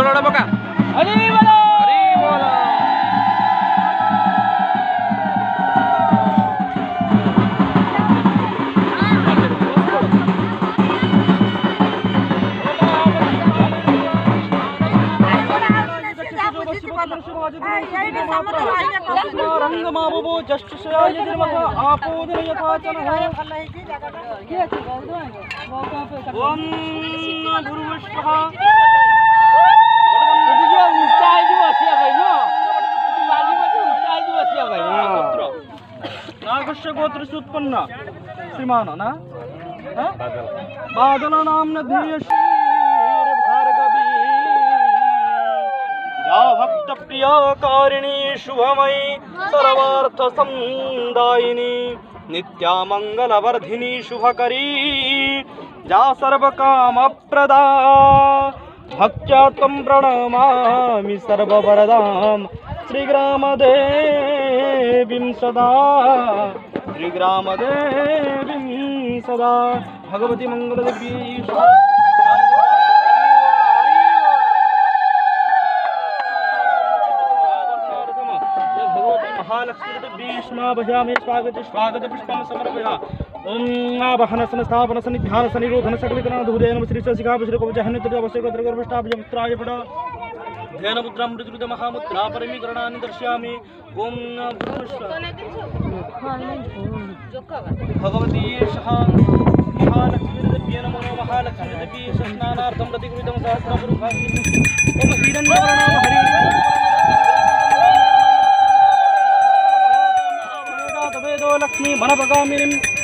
बोलो बका हरी बोलो हरी बोलो रंग माबो जस्ट से यजर्मः आपोदन यथाचनः ओम गुरुवस्पः ऊंचाई जी बसिया भाई नो बाली बसी ऊंचाई जी बसिया भाई नागस्य गोत्र से उत्पन्न श्रीमान ना बादल नाम धीय भार्गवी जा भक्त प्रिय कारिणी शुभमयी सर्वार्थ संदायिनी नित्या मंगल वर्धिनी शुभकरी जा सर्व काम प्रदा भक्त्या त्वं प्रणमामि सर्ववरदां श्रीग्रामदेवीं सदा श्रीग्रामदेवीं सदा भगवती मंगलदेवी महालक्ष्मी स्वागत स्वागत पुष्पं समर्पया ओम आवाहन स्थापन सन्निध्यान सनिरोधन सकलिकरण धूरेन श्री शिखाभिषेक कवचहन अवश्य गर्भष्टाभ्यमुत्राय पड ध्यान मुद्रा मृदुद महामुद्रा परमीकरणानि दर्शयामि ओम भगवती सहा महालक्ष्मी नमो महालक्ष्मी स्नानार्थं प्रतिकृतं सहस्रपुरुषाः ओम हिरण्यवर्णां हरि लक्ष्मी मनपगामिनीं